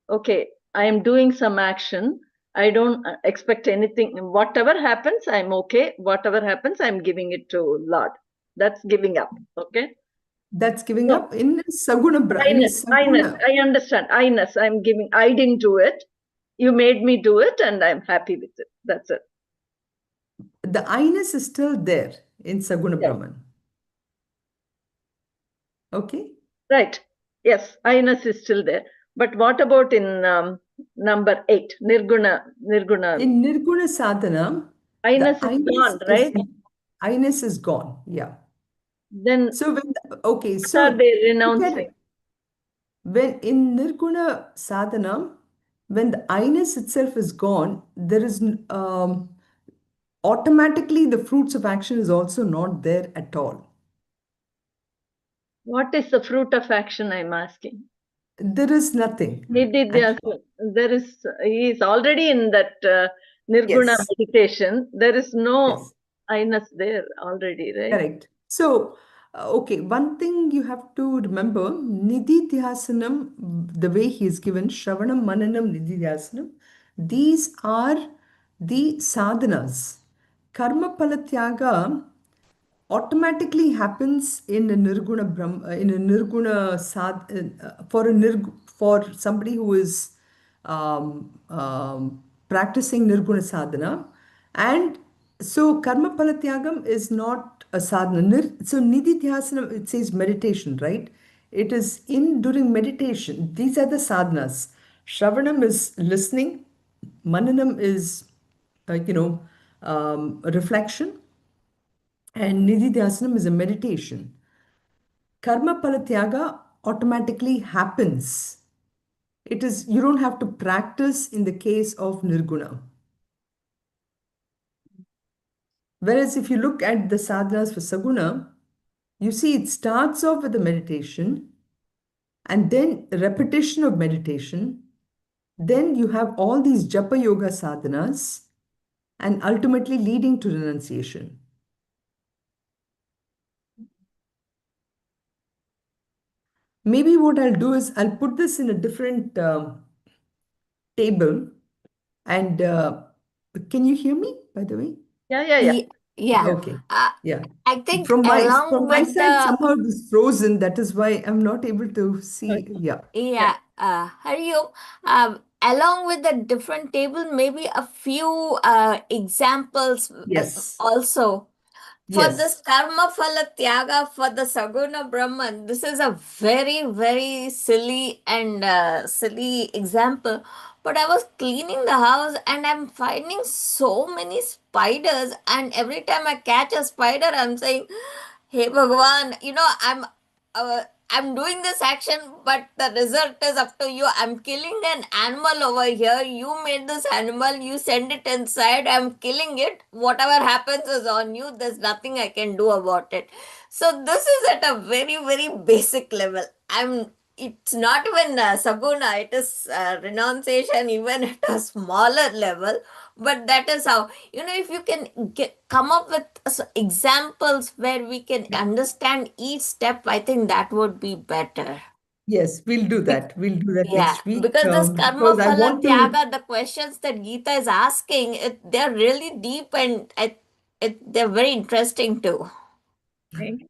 Speaker 3: Okay, I am doing some action. I don't expect anything. Whatever happens, I'm okay. Whatever happens, I'm giving it to Lord. That's giving up. Okay.
Speaker 1: That's giving
Speaker 3: So
Speaker 1: up in Saguna. In
Speaker 3: I
Speaker 1: Saguna.
Speaker 3: understand. I'm giving. I didn't do it. You made me do it, and I'm happy with it. That's it.
Speaker 1: The I-ness is still there in Saguna
Speaker 3: Yes.
Speaker 1: Brahman. Okay.
Speaker 3: Right. Yes, I-ness is still there. But what about in number 8, Nirguna?
Speaker 1: In Nirguna Sadhana, the
Speaker 3: I-ness is
Speaker 1: I-ness
Speaker 3: gone, right?
Speaker 1: is gone. Yeah.
Speaker 3: Then
Speaker 1: So okay,
Speaker 3: what are
Speaker 1: so
Speaker 3: they
Speaker 1: look at
Speaker 3: renouncing?
Speaker 1: it. When in Nirguna sadhana, when the I-ness itself is gone, there is automatically the fruits of action is also not there at all.
Speaker 3: What is the fruit of action, I'm asking?
Speaker 1: There is nothing actually.
Speaker 3: Nididhyasa. He is already in that Nirguna
Speaker 1: Yes,
Speaker 3: meditation. There is no
Speaker 1: yes,
Speaker 3: I-ness there already, right?
Speaker 1: correct. So, okay, one thing you have to remember, Nididhyasanam, the way he is given, Shravanam, Mananam, Nididhyasanam, these are the sadhanas. Karma Palatyaga automatically happens in a nirguna in a nirguna for for somebody who is practicing nirguna sadhana, and so karma palatyagam is not a sadhana. So nididhyasana, it says meditation, right? It is in during meditation. These are the sadhanas. Shravanam is listening. Mananam is a reflection, and Nididhyasanam is a meditation. Karma Palatyaga automatically happens. It is, you don't have to practice in the case of Nirguna. Whereas if you look at the sadhanas for Saguna, you see it starts off with a meditation and then repetition of meditation. Then you have all these japa yoga sadhanas and ultimately leading to renunciation. Maybe what I'll do is I'll put this in a different table. And can you hear me, by the way?
Speaker 3: Yeah.
Speaker 2: Yeah.
Speaker 1: Okay.
Speaker 2: Uh,
Speaker 1: Yeah.
Speaker 2: I think
Speaker 1: From
Speaker 2: along
Speaker 1: my
Speaker 2: with
Speaker 1: side,
Speaker 2: the
Speaker 1: somehow it is frozen. That is why I'm not able to see.
Speaker 3: Okay.
Speaker 1: Yeah.
Speaker 3: Yeah.
Speaker 2: yeah, Hariom, along with the different table, maybe a few examples
Speaker 1: Yes.
Speaker 2: also. For
Speaker 1: Yes.
Speaker 2: this karma phala tyaga for the Saguna Brahman, this is a very, very silly and silly example. But I was cleaning the house and I'm finding so many spiders, and every time I catch a spider, I'm saying, Hey Bhagwan, I'm doing this action, but the result is up to you. I'm killing an animal over here. You made this animal, you send it inside, I'm killing it. Whatever happens is on you. There's nothing I can do about it. So this is at a very, very basic level. It's not even Saguna, it is renunciation even at a smaller level. But that is how, if you can come up with examples where we can
Speaker 1: Yeah.
Speaker 2: understand each step, I think that would be better.
Speaker 1: Yes, we'll do
Speaker 2: Bec-
Speaker 1: that. We'll do that
Speaker 2: yeah,
Speaker 1: next week
Speaker 2: because this karma
Speaker 1: because I
Speaker 2: phala
Speaker 1: want to.
Speaker 2: tyaga, the questions that Gita is asking, they're really deep, and they're very interesting too.
Speaker 3: Thank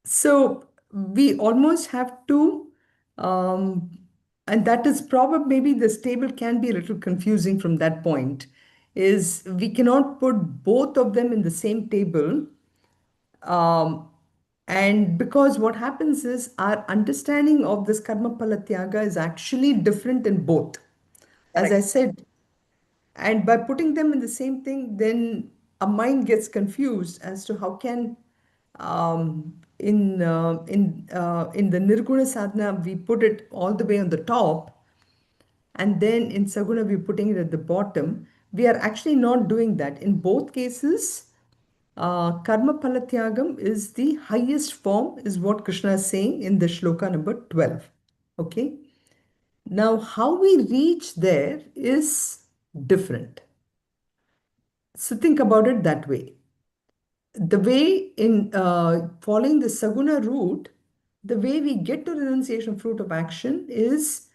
Speaker 1: So we almost have to, um, and that is probably maybe this table can be a little confusing from that point, is we cannot put both of them in the same table. Um, and because what happens is our understanding of this karma palatyaga is actually different in both. As
Speaker 3: correct.
Speaker 1: I said, and by putting them in the same thing, then a mind gets confused as to how can in the nirguna sadhana we put it all the way on the top, and then in saguna we're putting it at the bottom. We are actually not doing that. In both cases, karma palatyagam is the highest form, is what Krishna is saying in the shloka number 12. Okay. Now, how we reach there is different. So think about it that way. The way in following the Saguna route, the way we get to renunciation fruit of action is,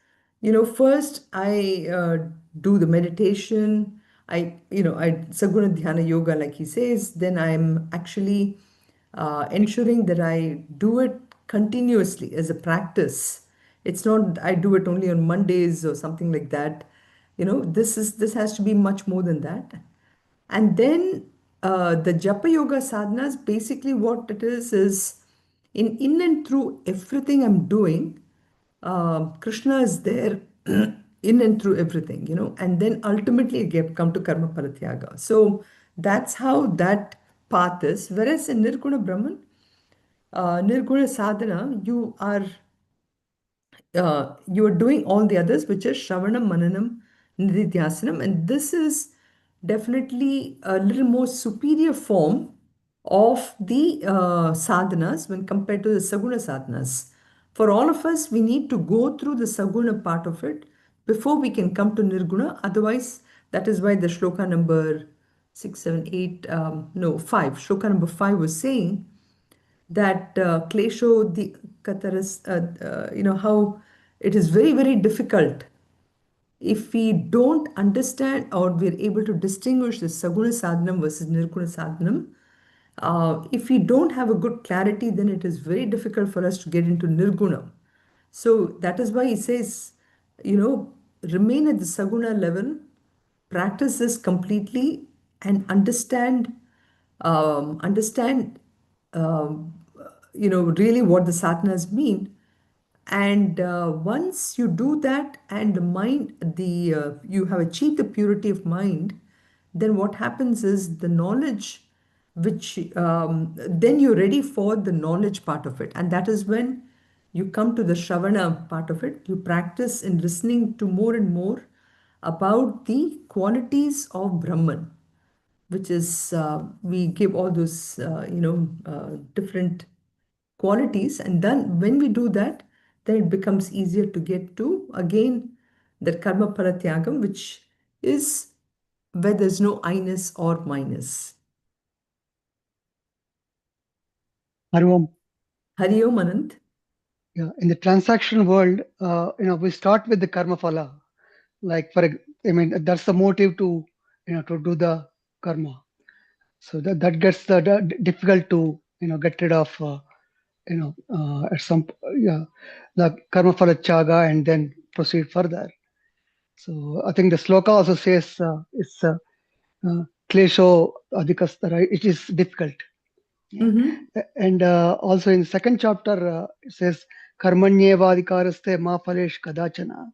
Speaker 1: first I do the meditation, I Saguna Dhyana Yoga, like he says, then I'm actually ensuring that I do it continuously as a practice. It's not I do it only on Mondays or something like that. This has to be much more than that. And then the Japa Yoga sadhanas, basically what it is in and through everything I'm doing, Krishna is there in and through everything, and then ultimately I come to Karma Paratyaga. So that's how that path is. Whereas in Nirguna Brahman, Nirguna sadhana, you are doing all the others, which is Shravanam, Mananam, Nididhyasanam, and this is definitely a little more superior form of the sadhanas when compared to the Saguna sadhanas. For all of us, we need to go through the Saguna part of it before we can come to Nirguna. Otherwise, that is why the shloka number 6, 7, 8, no, 5, shloka number 5 was saying that klesho the kataras, how it is very, very difficult if we don't understand or we're able to distinguish the saguna sadhanam versus nirguna sadhanam. If we don't have a good clarity, then it is very difficult for us to get into nirguna. So that is why he says, remain at the saguna level, practice this completely, and understand really what the sadhanas mean. And once you do that, and the mind, you have achieved the purity of mind, then what happens is the knowledge, which then you're ready for the knowledge part of it, and that is when you come to the Shravana part of it. You practice in listening to more and more about the qualities of Brahman, which is we give all those different qualities, and then when we do that, then it becomes easier to get to again the karma paratyagam, which is where there's no I-ness or minus.
Speaker 4: Hari Om.
Speaker 1: Hari Om, Anant.
Speaker 4: Yeah, in the transaction world, we start with the karma phala. Like that's the motive to to do the karma. So that gets difficult to get rid of at some the karma phala chaga and then proceed further. So I think the sloka also says it's klesho adhikastara. It is difficult. Yeah. And also in the second chapter, it says karmanyevadhikaraste ma phalesh kadachana.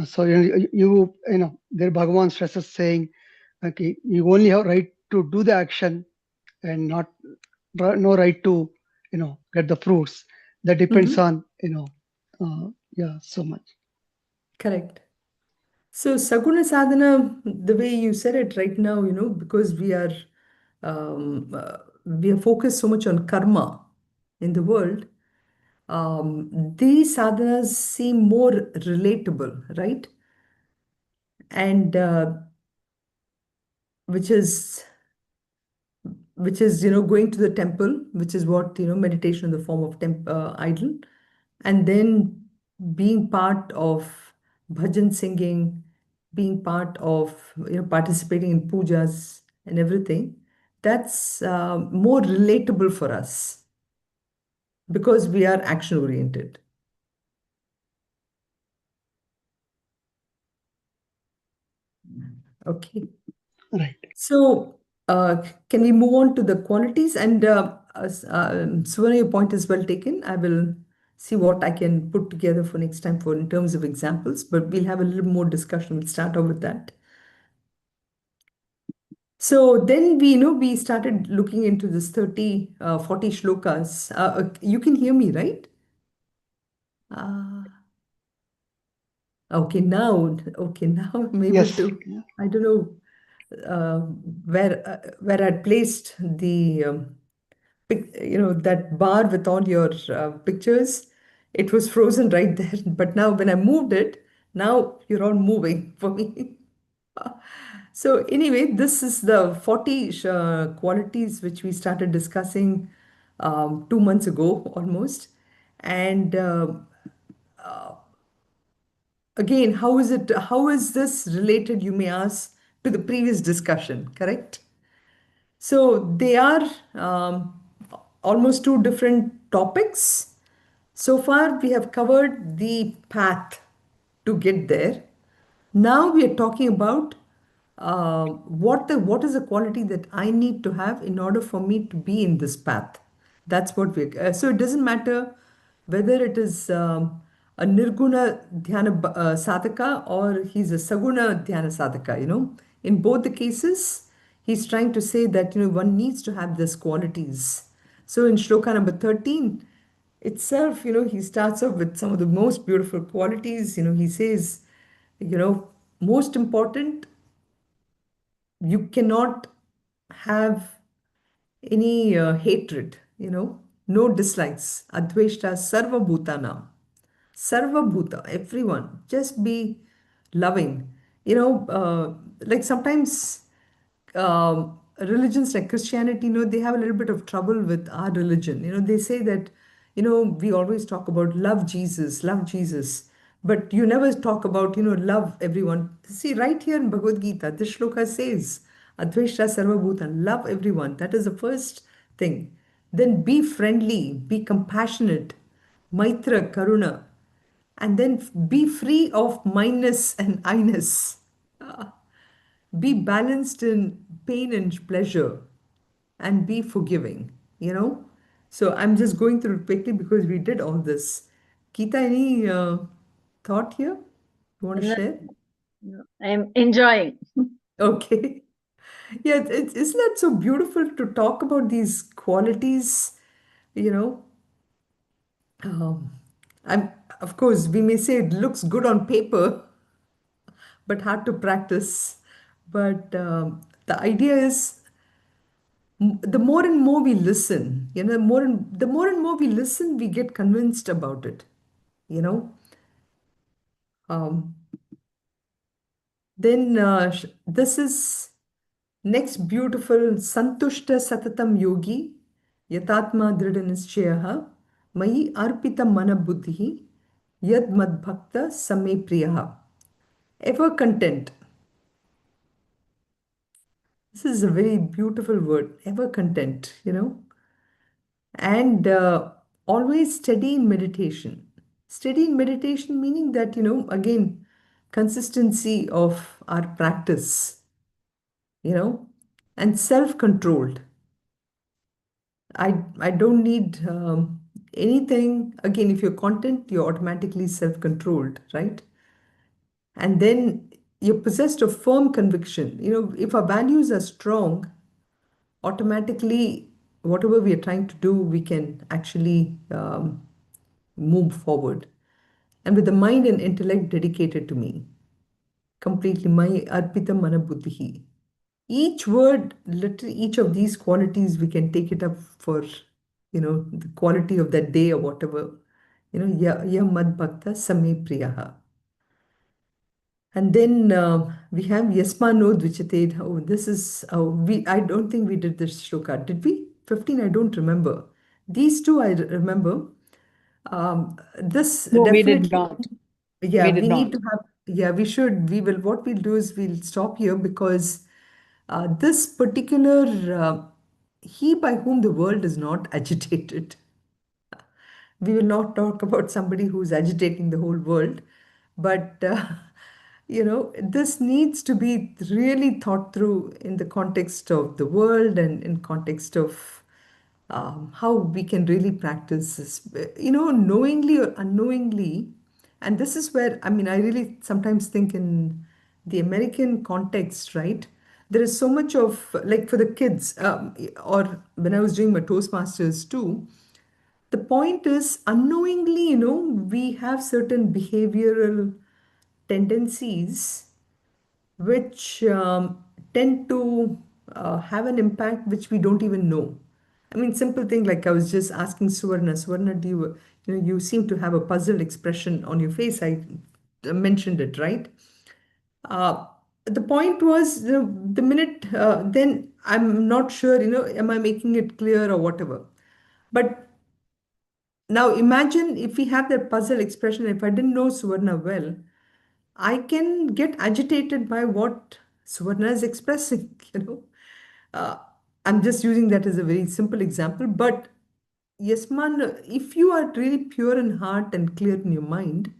Speaker 4: So there Bhagavan stresses saying, okay, you only have right to do the action and no right to get the fruits. That depends on so much.
Speaker 1: Correct. So Saguna Sadhana, the way you said it right now, because we are focused so much on karma in the world, these sadhanas seem more relatable, right? And which is going to the temple, which is what meditation in the form of idol, and then being part of bhajan singing, being part of participating in pujas and everything. That's more relatable for us because we are action oriented. Okay.
Speaker 4: Right.
Speaker 1: So, can we move on to the qualities? And Suvarna, your point is well taken. I will see what I can put together for next time for in terms of examples, but we'll have a little more discussion. We'll start off with that. So then we started looking into this 40 shlokas. You can hear me, right? Okay, now I'm able
Speaker 4: Yes.
Speaker 1: to. I don't know where I'd placed the that bar with all your pictures. It was frozen right there, but now when I moved it, now you're all moving for me. So anyway, this is the 40 qualities which we started discussing 2 months ago almost. And again, how is this related, you may ask, to the previous discussion, correct? So they are almost two different topics. So far, we have covered the path to get there. Now we are talking about what is the quality that I need to have in order for me to be in this path. That's what we. So it doesn't matter whether it is a nirguna dhyana sadhaka or he's a saguna dhyana sadhaka. In both the cases, he's trying to say that one needs to have these qualities So in shloka number 13 itself, he starts off with some of the most beautiful qualities. He says, most important, you cannot have any hatred, no dislikes. Adveshta sarva bhutanam. Sarva bhuta, everyone. Just be loving. Like sometimes religions like Christianity, they have a little bit of trouble with our religion. They say that, we always talk about love Jesus, love Jesus. But you never talk about, love everyone. See, right here in Bhagavad Gita, this shloka says, Adveshta Sarva Bhuta, love everyone. That is the first thing. Then be friendly, be compassionate, Maitra, Karuna, and then be free of minus and I-ness. Be balanced in pain and pleasure, and be forgiving, So I'm just going through it quickly because we did all this. Geeta, any thought here you want to
Speaker 3: No,
Speaker 1: share?
Speaker 3: no, I'm enjoying.
Speaker 1: Okay. Yeah, isn't that so beautiful to talk about these qualities, you know? Um, I'm, of course, we may say it looks good on paper, but hard to practice. But the idea is the more and more we listen, the more and more we listen, we get convinced about it, you know. Um, then this is next beautiful Santushta Satatam Yogi Yatatma Dhrida Nischyaha Mayi Arpita Mana Buddhi Yad Mad Bhakta Same Priyaha. Ever content. This is a very beautiful word, ever content, and always steady in meditation. Steady in meditation meaning that, again, consistency of our practice, you know, and self-controlled. I don't need anything. Again, if you're content, you're automatically self-controlled, right? And then you're possessed of firm conviction. If our values are strong, automatically, whatever we are trying to do, we can actually move forward. And with the mind and intellect dedicated to me, completely, my arpita mana buddhi. Each word, literally, each of these qualities, we can take it up for, the quality of that day or whatever. Ya mad bhakta same priyaha. And then we have Yasmano Dvichate. Oh, this is, I don't think we did this shloka. Did we? 15, I don't remember. These two I remember. This
Speaker 6: No, we did
Speaker 1: definitely,
Speaker 6: not.
Speaker 1: yeah,
Speaker 6: We did
Speaker 1: we need
Speaker 6: not.
Speaker 1: to have, yeah, we should. What we'll do is we'll stop here because this particular, he by whom the world is not agitated. We will not talk about somebody who's agitating the whole world, but this needs to be really thought through in the context of the world and in context of how we can really practice this, knowingly or unknowingly. And this is where, I mean, I really sometimes think in the American context, right? There is so much of, like for the kids, or when I was doing my Toastmasters too, the point is unknowingly, we have certain behavioral tendencies which tend to have an impact which we don't even know. I mean, simple thing like I was just asking Suvarna, you seem to have a puzzled expression on your face. I mentioned it, right? Uh, the point was the minute, then I'm not sure, am I making it clear or whatever. But now imagine if we have that puzzle expression, if I didn't know Suvarna well, I can get agitated by what Suvarna is expressing, Uh, I'm just using that as a very simple example. But yes, man, if you are really pure in heart and clear in your mind,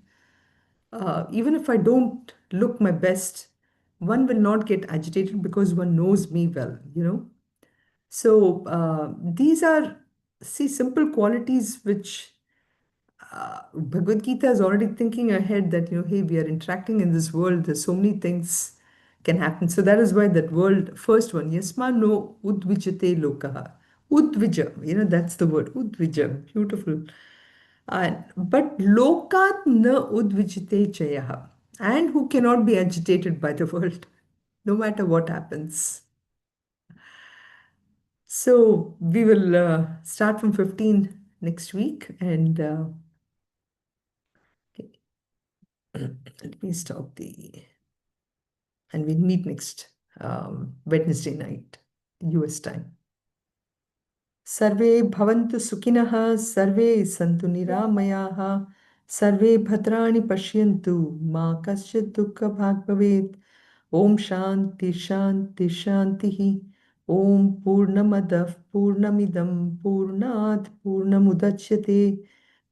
Speaker 1: even if I don't look my best, one will not get agitated because one knows me well. So these are, see, simple qualities which Bhagavad Gita is already thinking ahead that, hey, we are interacting in this world. There's so many things can happen. So that is why that world, first one, yasma no udvijate lokaha. Udvija, that's the word, Udvija, beautiful. But lokat na udvijite chayaha. And who cannot be agitated by the world, no matter what happens. So we will start from 15 next week, and let me stop and we'll meet next Wednesday night, US time. Sarve bhavantu sukhinah, sarve santu niramayaha, sarve bhadrani pashyantu, ma kaschid dukkha bhag bhavet. Om Shanti Shanti Shanti. Om Purnamadav Purnamidam Purnat Purnamudachyate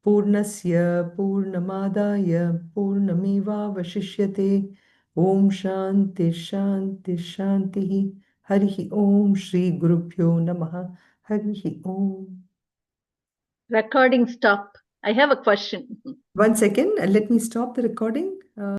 Speaker 1: Purnasya Purnamadaya Purnameva Vashishyate. Om Shanti Shanti Shanti. Harihi Om Shri Gurubhyo Namaha. Harihi Om.
Speaker 3: Recording stop. I have a question.
Speaker 1: 1 second, let me stop the recording.